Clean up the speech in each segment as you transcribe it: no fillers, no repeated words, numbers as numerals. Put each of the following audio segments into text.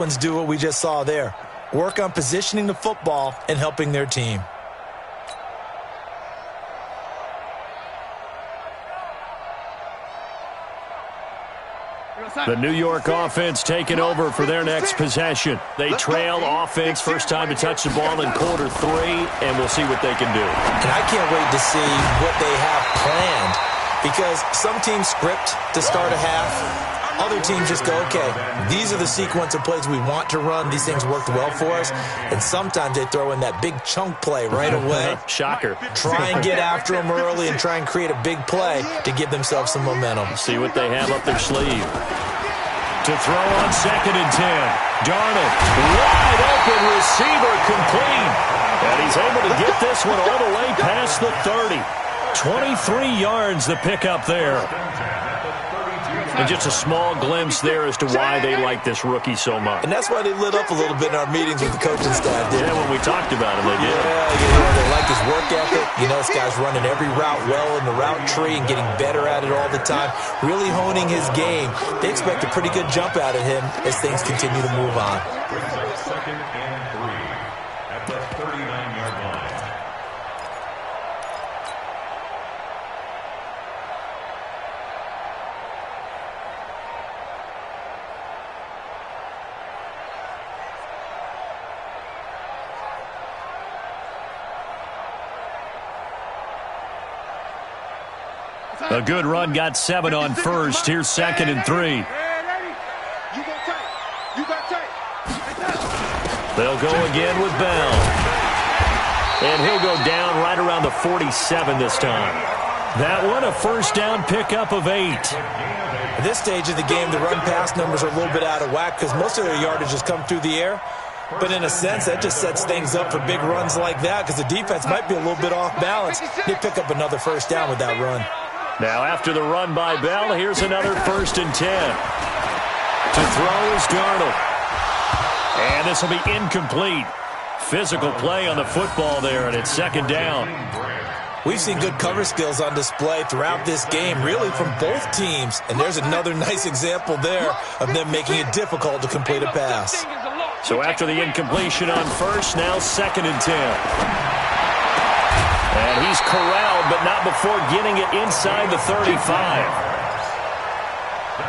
Ones do what we just saw there. Work on positioning the football and helping their team. The New York offense taking over for their next possession. They trail offense, first time to touch the ball in quarter 3, and we'll see what they can do. And I can't wait to see what they have planned, because some teams script to start a half. Other teams just go, okay, these are the sequence of plays we want to run. These things worked well for us. And sometimes they throw in that big chunk play right away. Shocker. Try and get after them early and try and create a big play to give themselves some momentum. See what they have up their sleeve. To throw on 2nd and 10. Darnold, wide open receiver, complete. And he's able to get this one all the way past the 30. 23 yards the pickup there. And just a small glimpse there as to why they like this rookie so much. And that's why they lit up a little bit in our meetings with the coaching staff. Yeah, when we talked about him, they did. Yeah, they like his work ethic. You know, this guy's running every route well in the route tree and getting better at it all the time, really honing his game. They expect a pretty good jump out of him as things continue to move on. 2nd and 3 at the 39-yard line. A good run, got 7 on first. Here's 2nd and 3. They'll go again with Bell. And he'll go down right around the 47 this time. That one, a first down pickup of 8. At this stage of the game, the run-pass numbers are a little bit out of whack because most of their yardage has come through the air. But in a sense, that just sets things up for big runs like that because the defense might be a little bit off balance. They pick up another first down with that run. Now after the run by Bell, here's another 1st and 10. To throw is Darnold. And this will be incomplete. Physical play on the football there, and it's 2nd down. We've seen good cover skills on display throughout this game, really from both teams. And there's another nice example there of them making it difficult to complete a pass. So after the incompletion on first, now 2nd and 10. And he's corralled, but not before getting it inside the 35.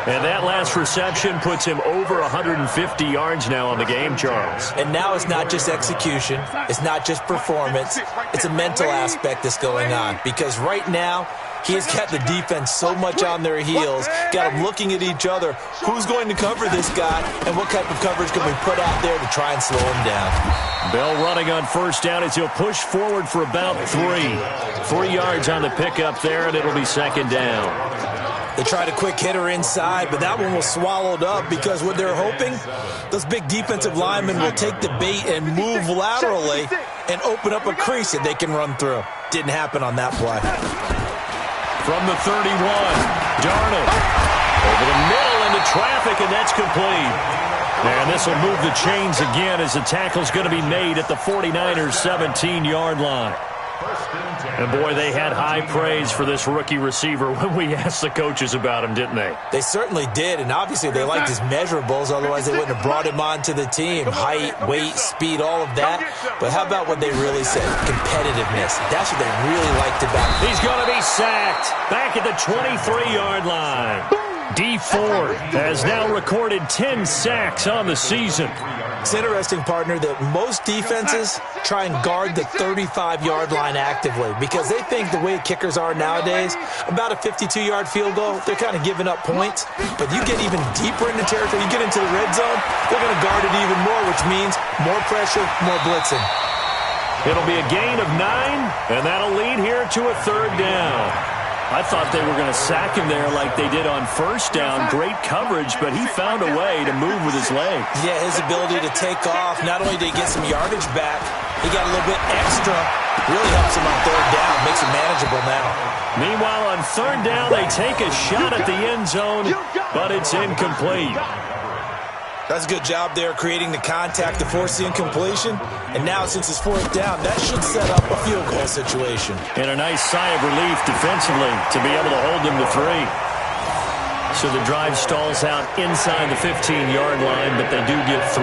And that last reception puts him over 150 yards now on the game, Charles. And now it's not just execution. It's not just performance. It's a mental aspect that's going on. Because right now, he has got the defense so much on their heels, got them looking at each other. Who's going to cover this guy, and what type of coverage can we put out there to try and slow him down? Bell running on first down as he'll push forward for about 3. 3 yards on the pickup there, and it'll be 2nd down. They tried a quick hitter inside, but that one was swallowed up because what they're hoping, those big defensive linemen will take the bait and move laterally and open up a crease that they can run through. Didn't happen on that play. From the 31, Darnold over the middle into traffic, and that's complete. And this will move the chains again as the tackle's going to be made at the 49ers' 17-yard line. And, boy, they had high praise for this rookie receiver when we asked the coaches about him, didn't they? They certainly did, and obviously they liked his measurables. Otherwise, they wouldn't have brought him onto the team. Height, weight, speed, all of that. But how about what they really said? Competitiveness. That's what they really liked about him. He's going to be sacked back at the 23-yard line. D Ford has now recorded 10 sacks on the season. It's interesting, partner, that most defenses try and guard the 35-yard line actively because they think the way kickers are nowadays, about a 52-yard field goal, they're kind of giving up points. But you get even deeper into territory, you get into the red zone, they're going to guard it even more, which means more pressure, more blitzing. It'll be a gain of 9, and that'll lead here to a 3rd down. I thought they were going to sack him there like they did on first down. Great coverage, but he found a way to move with his legs. Yeah, his ability to take off, not only did he get some yardage back, he got a little bit extra. Really helps him on 3rd down, makes it manageable now. Meanwhile, on 3rd down, they take a shot at the end zone, but it's incomplete. That's a good job there creating the contact to force the incompletion. And now, since it's 4th down, that should set up a field goal situation. And a nice sigh of relief defensively to be able to hold them to 3. So the drive stalls out inside the 15-yard line, but they do get 3.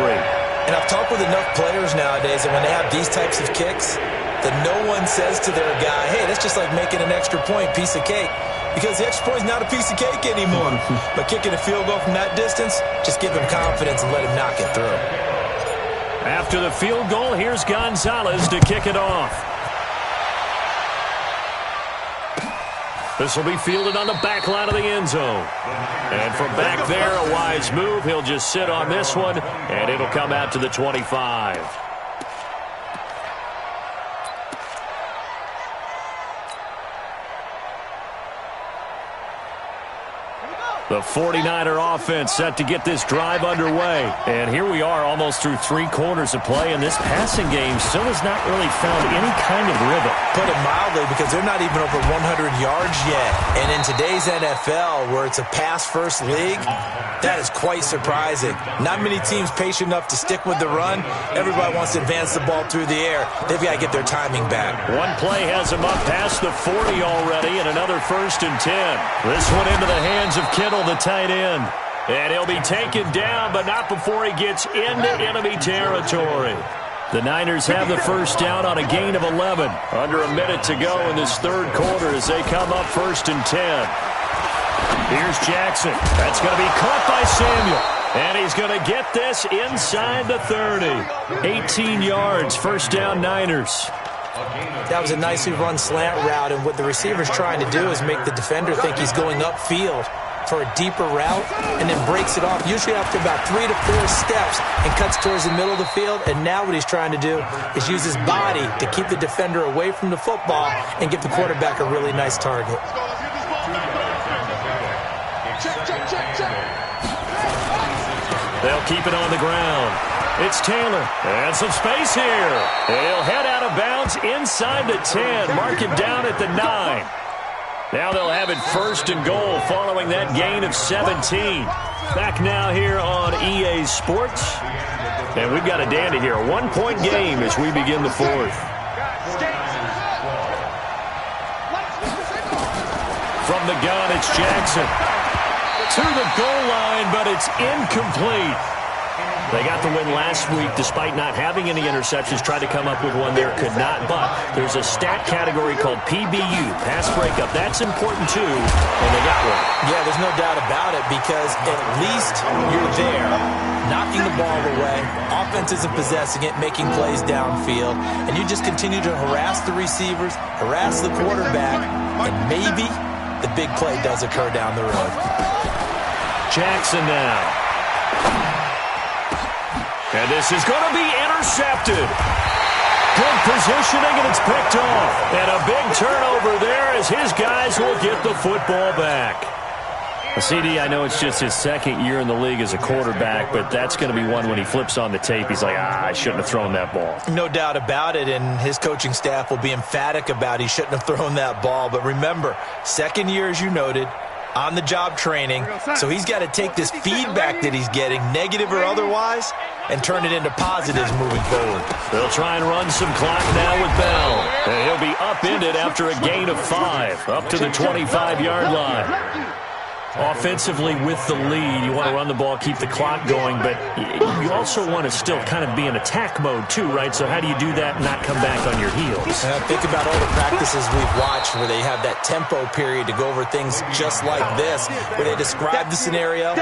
And I've talked with enough players nowadays that when they have these types of kicks, that no one says to their guy, hey, that's just like making an extra point, piece of cake. Because the extra point is not a piece of cake anymore. But kicking a field goal from that distance, just give him confidence and let him knock it through. After the field goal, here's Gonzalez to kick it off. This will be fielded on the back line of the end zone. And from back there, a wise move. He'll just sit on this one, and it'll come out to the 25. The 49er offense set to get this drive underway. And here we are almost through 3 quarters of play, and this passing game still has not really found any kind of rhythm. Put it mildly, because they're not even over 100 yards yet. And in today's NFL, where it's a pass-first league, that is quite surprising. Not many teams patient enough to stick with the run. Everybody wants to advance the ball through the air. They've got to get their timing back. One play has them up past the 40 already, and another 1st and 10. This one into the hands of Kittle, the tight end. And he'll be taken down, but not before he gets into enemy territory. The Niners have the first down on a gain of 11. Under a minute to go in this 3rd quarter as they come up 1st and 10. Here's Jackson. That's going to be caught by Samuel. And he's going to get this inside the 30. 18 yards, first down Niners. That was a nicely run slant route, and what the receiver's trying to do is make the defender think he's going upfield for a deeper route, and then breaks it off, usually after about 3 to 4 steps, and cuts towards the middle of the field. And now what he's trying to do is use his body to keep the defender away from the football and give the quarterback a really nice target. They'll keep it on the ground. It's Taylor. And some space here. He'll head out of bounds inside the 10. Mark him down at the 9. Now they'll have it 1st and goal following that gain of 17. Back now here on EA Sports. And we've got a dandy here. A 1-point game as we begin the 4th. From the gun, it's Jackson. To the goal line, but it's incomplete. They got the win last week despite not having any interceptions. Tried to come up with one there, could not. But there's a stat category called PBU, pass breakup. That's important too, and they got one. Yeah, there's no doubt about it, because at least you're there, knocking the ball away. Offense isn't possessing it, making plays downfield. And you just continue to harass the receivers, harass the quarterback, and maybe the big play does occur down the road. Jackson now. And this is going to be intercepted. Good positioning, and it's picked off. And a big turnover there as his guys will get the football back. CD, I know it's just his 2nd year in the league as a quarterback, but that's going to be one when he flips on the tape. He's like, I shouldn't have thrown that ball. No doubt about it, and his coaching staff will be emphatic about he shouldn't have thrown that ball. But remember, 2nd year, as you noted, on-the-job training, so he's got to take this feedback that he's getting, negative or otherwise, and turn it into positives moving forward. They'll try and run some clock now with Bell. And he'll be upended after a gain of 5, up to the 25-yard line. Offensively with the lead, you want to run the ball, keep the clock going, but you also want to still kind of be in attack mode too, right? So how do you do that and not come back on your heels? Think about all the practices we've watched where they have that tempo period to go over things just like this, where they describe the scenario,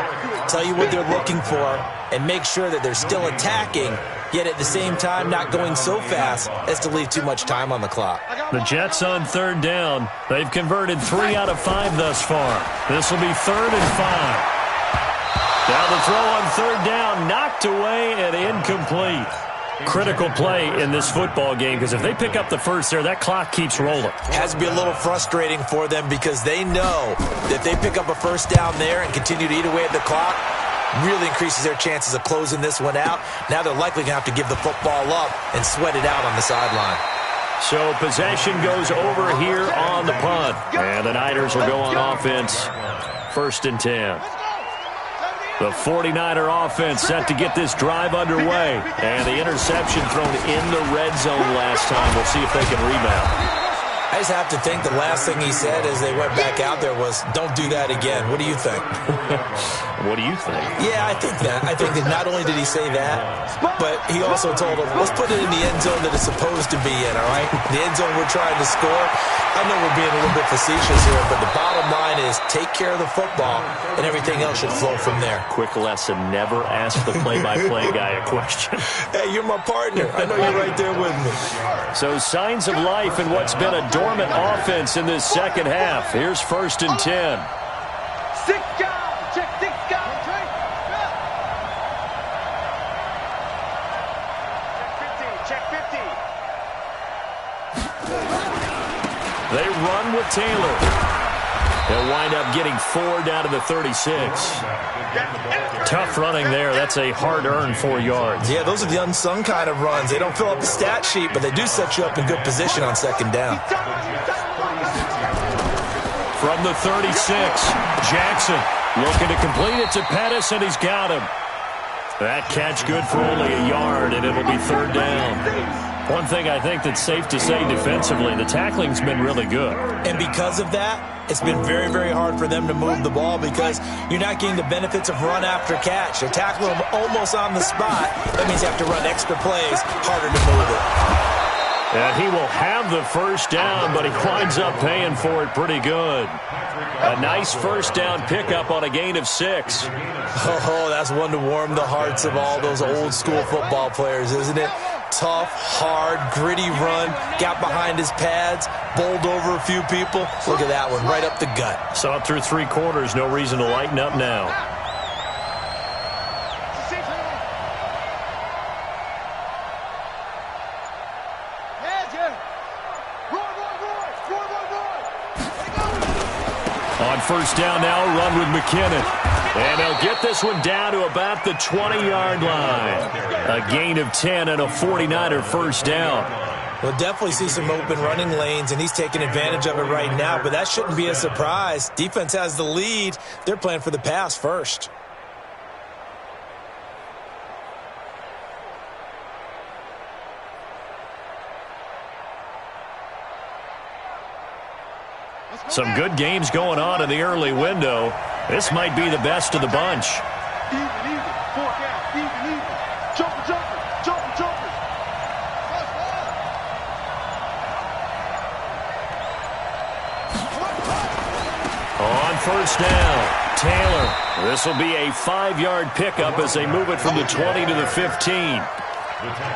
tell you what they're looking for, and make sure that they're still attacking, yet at the same time not going so fast as to leave too much time on the clock. The Jets on 3rd down. They've converted 3 out of 5 thus far. This will be 3rd and 5. Now the throw on 3rd down, knocked away and incomplete. Critical play in this football game, because if they pick up the first there, that clock keeps rolling. Has to be a little frustrating for them, because they know that if they pick up a first down there and continue to eat away at the clock, really increases their chances of closing this one out. Now they're likely going to have to give the football up and sweat it out on the sideline. So possession goes over here on the punt. And the Niners will go on offense, 1st and 10. The 49er offense set to get this drive underway. And the interception thrown in the red zone last time. We'll see if they can rebound. I just have to think the last thing he said as they went back out there was, don't do that again. What do you think? What do you think? Yeah, I think that. I think that not only did he say that, but he also told them, let's put it in the end zone that it's supposed to be in, all right? The end zone we're trying to score. I know we're being a little bit facetious here, but the bottom line is take care of the football, and everything else should flow from there. Quick lesson, never ask the play-by-play guy a question. Hey, you're my partner. I know you're right there with me. So signs of life in what's been a dormant offense in this second half. Here's 1st and 10. 6 guys. Check 6 guys. Check 50. They run with Taylor. They'll wind up getting 4 down to the 36. Tough running there. That's a hard-earned 4 yards. Yeah, those are the unsung kind of runs. They don't fill up the stat sheet, but they do set you up in good position on 2nd down. From the 36, Jackson looking to complete it to Pettis, and he's got him. That catch good for only a yard, and it'll be 3rd down. One thing I think that's safe to say defensively, the tackling's been really good. And because of that, it's been very, very hard for them to move the ball because you're not getting the benefits of run after catch. They tackle them almost on the spot. That means you have to run extra plays, harder to move it. And he will have the 1st down, but he winds up paying for it pretty good. A nice 1st down pickup on a gain of 6. Oh, that's one to warm the hearts of all those old school football players, isn't it? Tough, hard, gritty run, got behind his pads, bowled over a few people. Look at that one, right up the gut. Saw it through 3 quarters, no reason to lighten up now. On 1st down now, run with McKinnon. And they'll get this one down to about the 20-yard line. A gain of 10 and a 49er 1st down. We'll definitely see some open running lanes, and he's taking advantage of it right now, but that shouldn't be a surprise. Defense has the lead. They're playing for the pass first. Some good games going on in the early window. This might be the best of the bunch. Even. Forecast. Even. Jumper. On 1st down, Taylor. This will be a 5-yard pickup as they move it from the 20 to the 15.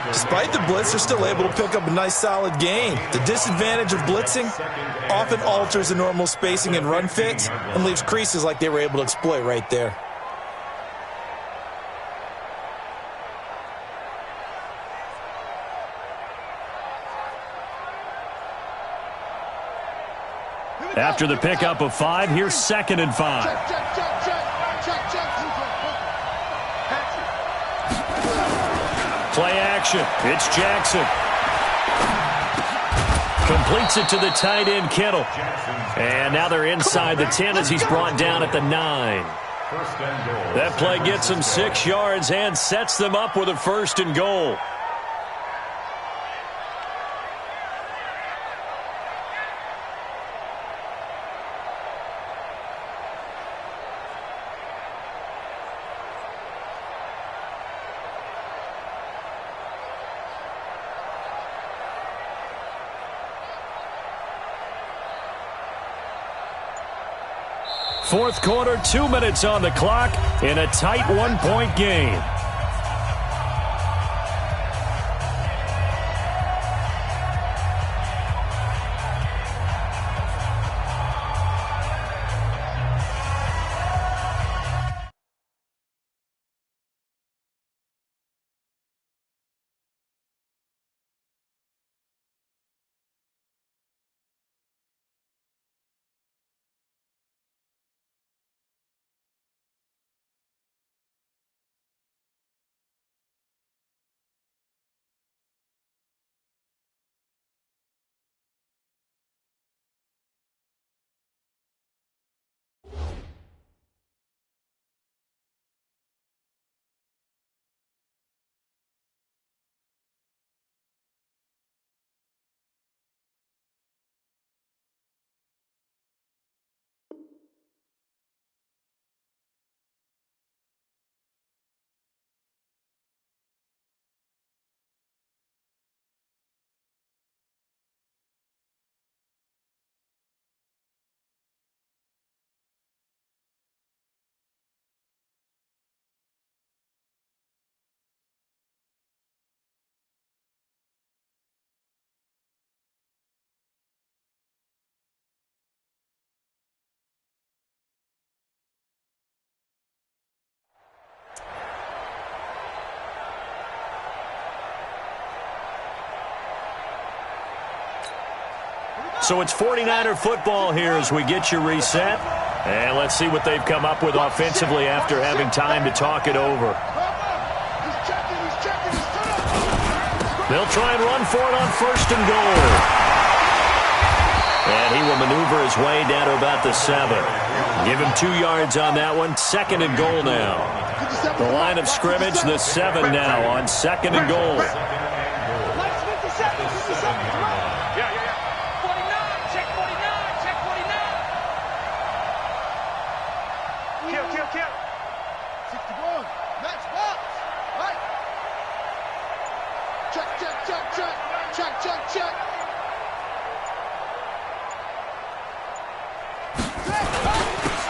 Despite the blitz, they're still able to pick up a nice solid gain. The disadvantage of blitzing often alters the normal spacing and run fits and leaves creases like they were able to exploit right there. After the pickup of 5, here's 2nd and 5. Play action. It's Jackson. Completes it to the tight end, Kittle. And now they're inside the 10 as he's brought down at the 9. That play gets them 6 yards and sets them up with a 1st and goal. Fourth quarter, 2 minutes on the clock in a tight 1-point game. So it's 49er football here as we get you reset. And let's see what they've come up with offensively after having time to talk it over. They'll try and run for it on 1st and goal. And he will maneuver his way down to about the 7. Give him 2 yards on that one. 2nd and goal now. The line of scrimmage, the 7 now on 2nd and goal.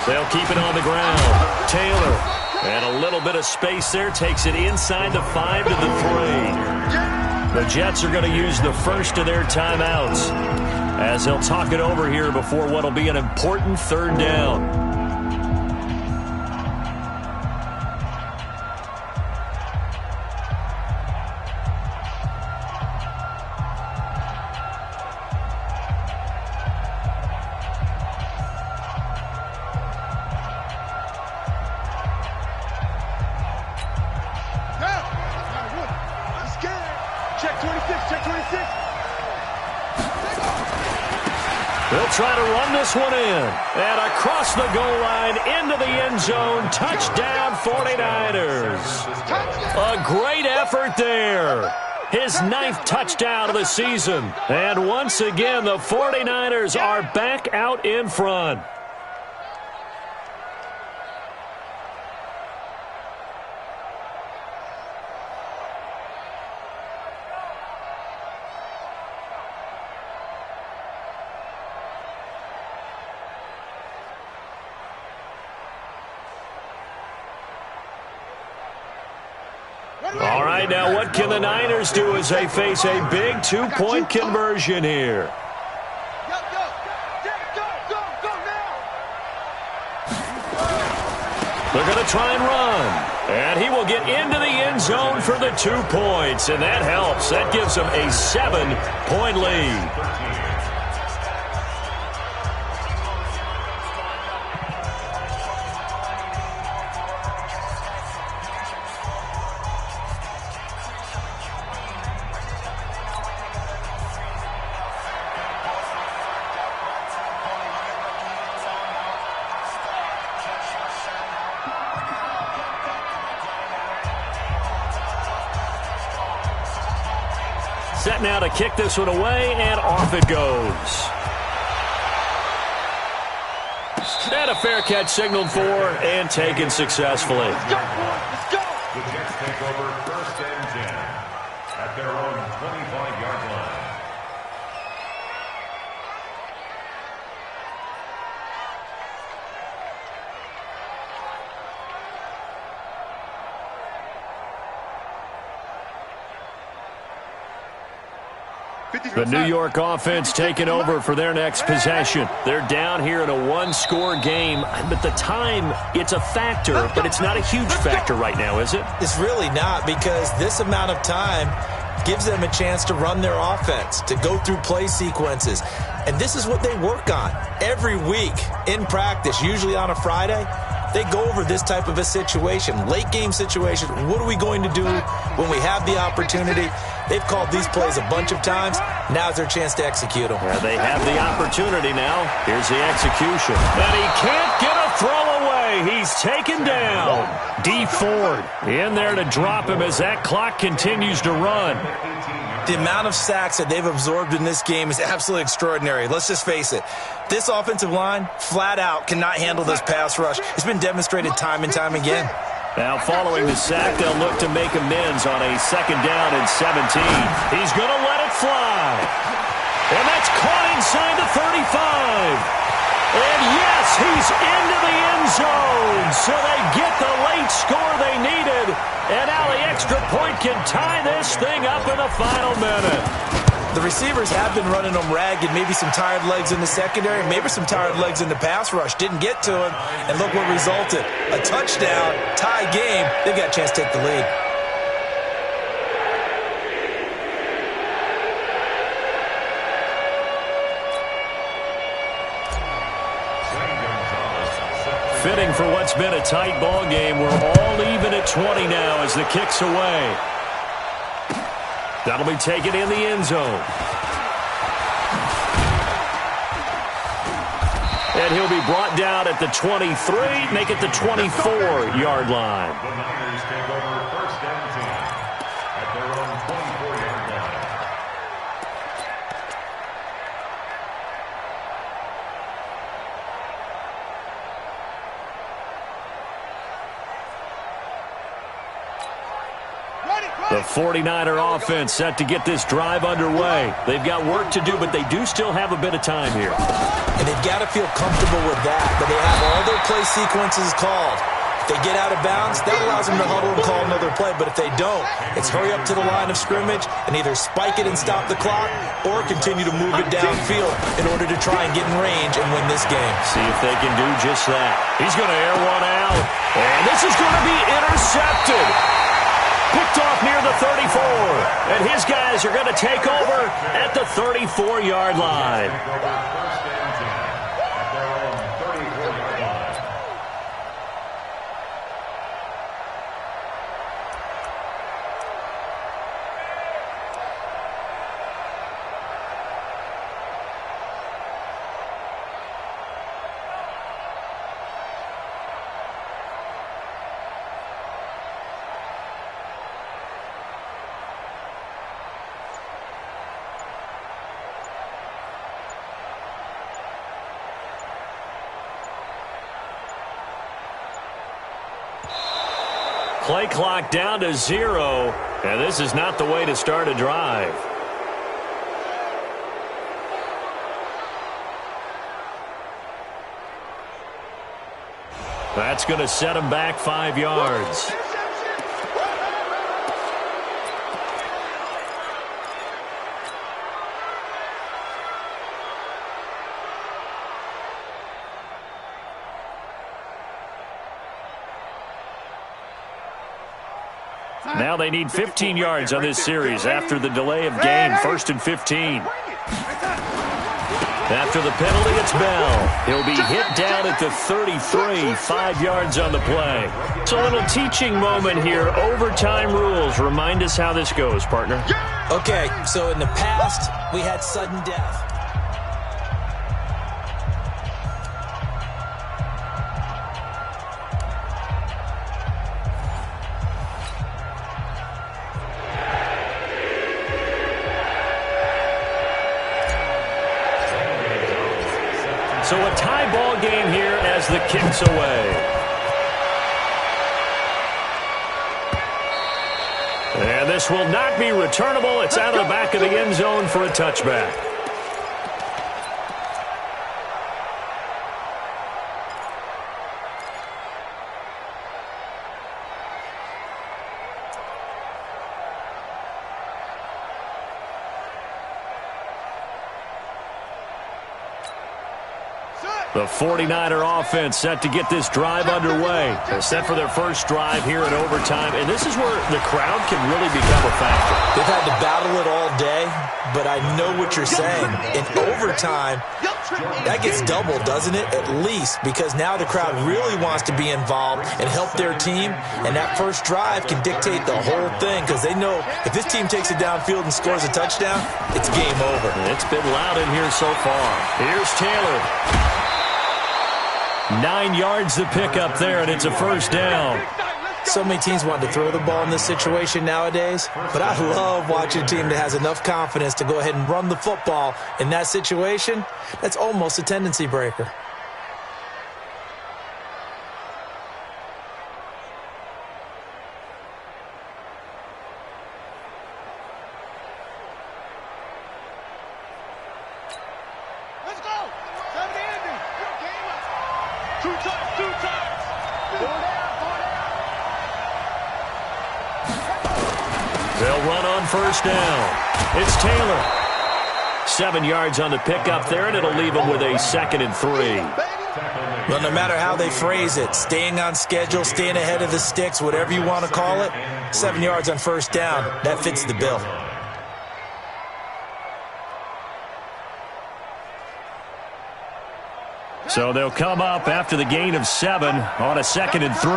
They'll keep it on the ground. Taylor, and a little bit of space there, takes it inside the 5 to the 3. The Jets are going to use the first of their timeouts as they'll talk it over here before what will be an important 3rd down. They'll try to run this one in. And across the goal line, into the end zone. Touchdown, 49ers. A great effort there. His 9th touchdown of the season. And once again, the 49ers are back out in front. All right, now what can the Niners do as they face a big 2-point conversion here? They're going to try and run. And he will get into the end zone for the 2 points. And that helps. That gives them a 7-point lead. Set now to kick this one away, and off it goes. And a fair catch signaled for and taken successfully. Let's go. The Jets take over 1st and 10 at their own 25-yard line. The New York offense taking over for their next possession. They're down here in a 1-score game, but the time, it's a factor, but it's not a huge factor right now, is it? It's really not, because this amount of time gives them a chance to run their offense, to go through play sequences. And this is what they work on every week in practice, usually on a Friday. They go over this type of a situation, late game situation. What are we going to do when we have the opportunity? They've called these plays a bunch of times. Now's their chance to execute them. Yeah, they have the opportunity now. Here's the execution. And he can't get a throw away. He's taken down. D. Ford in there to drop him as that clock continues to run. The amount of sacks that they've absorbed in this game is absolutely extraordinary. Let's just face it. This offensive line, flat out, cannot handle this pass rush. It's been demonstrated time and time again. Now, following the sack, they'll look to make amends on a 2nd down and 17. He's going to let it fly. And that's caught inside the 35. And yes, he's into the end zone. So they get the late score they needed. And now the extra point can tie this thing up in the final minute. The receivers have been running them ragged. Maybe some tired legs in the secondary, maybe some tired legs in the pass rush. Didn't get to him, and look what resulted. A touchdown, tie game. They've got a chance to take the lead. Fitting for what's been a tight ball game. We're all even at 20 now as the kick's away. That'll be taken in the end zone. And he'll be brought down at the 23, make it the 24-yard line. The Niners take over first and 10 at their own 24-yard line. The 49er offense set to get this drive underway. They've got work to do, but they do still have a bit of time here. And they've got to feel comfortable with that, but they have all their play sequences called. If they get out of bounds, that allows them to huddle and call another play, but if they don't, it's hurry up to the line of scrimmage and either spike it and stop the clock or continue to move it downfield in order to try and get in range and win this game. See if they can do just that. He's going to air one out, and this is going to be intercepted. Picked off near the 34, and his guys are going to take over at the 34-yard line. Take over first and 10 at their own 34-yard line. Play clock down to 0, and this is not the way to start a drive. That's going to set him back 5 yards. Now they need 15 yards on this series after the delay of game. 1st and 15. After the penalty, it's Bell. He'll be hit down at the 33, 5 yards on the play. So a little teaching moment here. Overtime rules. Remind us how this goes, partner. Okay, so in the past, we had sudden death. So a tie ball game here as the kick's away. And this will not be returnable. It's out of the back of the end zone for a touchback. The 49er offense set to get this drive underway. They're set for their first drive here in overtime, and this is where the crowd can really become a factor. They've had to battle it all day, but I know what you're saying. In overtime, that gets doubled, doesn't it? At least, because now the crowd really wants to be involved and help their team, and that first drive can dictate the whole thing because they know if this team takes it downfield and scores a touchdown, it's game over. It's been loud in here so far. Here's Taylor. 9 yards to pick up there, and it's a first down. So many teams want to throw the ball in this situation nowadays, but I love watching a team that has enough confidence to go ahead and run the football in that situation. That's almost a tendency breaker. They'll run on first down. It's Taylor. 7 yards on the pickup there, and it'll leave them with a 2nd and 3. Well, no matter how they phrase it, staying on schedule, staying ahead of the sticks, whatever you want to call it, 7 yards on first down, that fits the bill. So they'll come up after the gain of 7 on a 2nd and 3.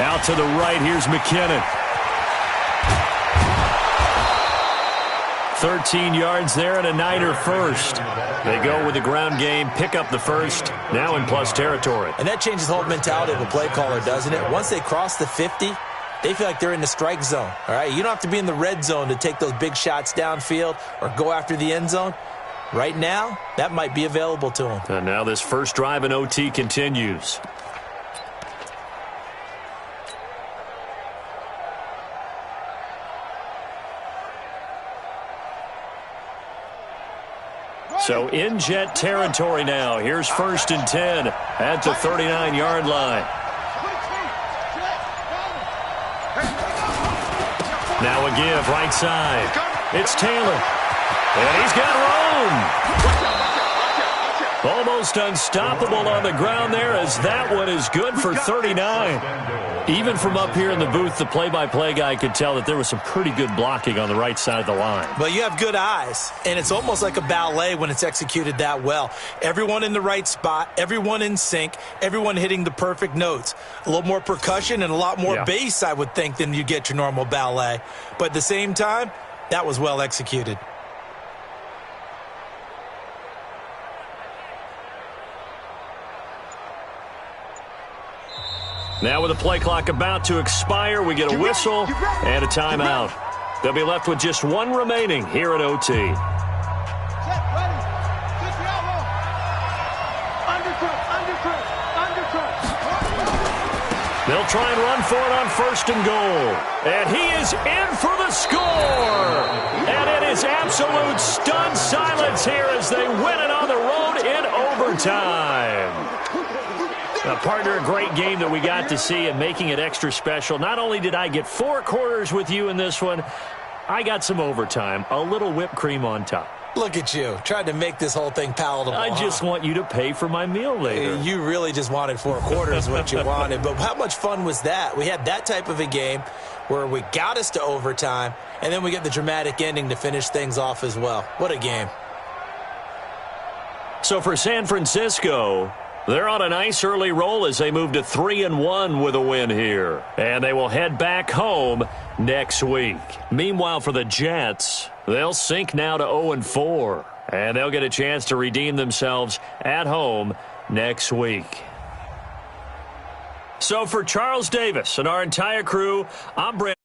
Out to the right, here's McKinnon. 13 yards there and a Niner first. They go with the ground game, pick up the first, now in plus territory. And that changes the whole mentality of a play caller, doesn't it? Once they cross the 50, they feel like they're in the strike zone. All right, you don't have to be in the red zone to take those big shots downfield or go after the end zone. Right now, that might be available to them. And now this first drive in OT continues. So in Jet territory now. Here's 1st and 10 at the 39-yard line. Now a give right side. It's Taylor. And he's got room. Almost unstoppable on the ground there as that one is good for 39. Even from up here in the booth, the play-by-play guy could tell that there was some pretty good blocking on the right side of the line. But you have good eyes, and it's almost like a ballet when it's executed that well. Everyone in the right spot, everyone in sync, everyone hitting the perfect notes. A little more percussion and a lot more bass, I would think, than you get your normal ballet. But at the same time, that was well executed. Now with the play clock about to expire, we get a whistle and a timeout. They'll be left with just one remaining here at OT. They'll try and run for it on 1st and goal. And he is in for the score. And it is absolute stunned silence here as they win it on the road in overtime. Now, partner, a great game that we got to see and making it extra special. Not only did I get 4 quarters with you in this one, I got some overtime, a little whipped cream on top. Look at you, trying to make this whole thing palatable. I just want you to pay for my meal later. You really just wanted 4 quarters, what you wanted. But how much fun was that? We had that type of a game where we got us to overtime, and then we get the dramatic ending to finish things off as well. What a game. So for San Francisco, they're on a nice early roll as they move to 3-1 with a win here. And they will head back home next week. Meanwhile, for the Jets, they'll sink now to 0-4. And they'll get a chance to redeem themselves at home next week. So for Charles Davis and our entire crew, I'm Brent.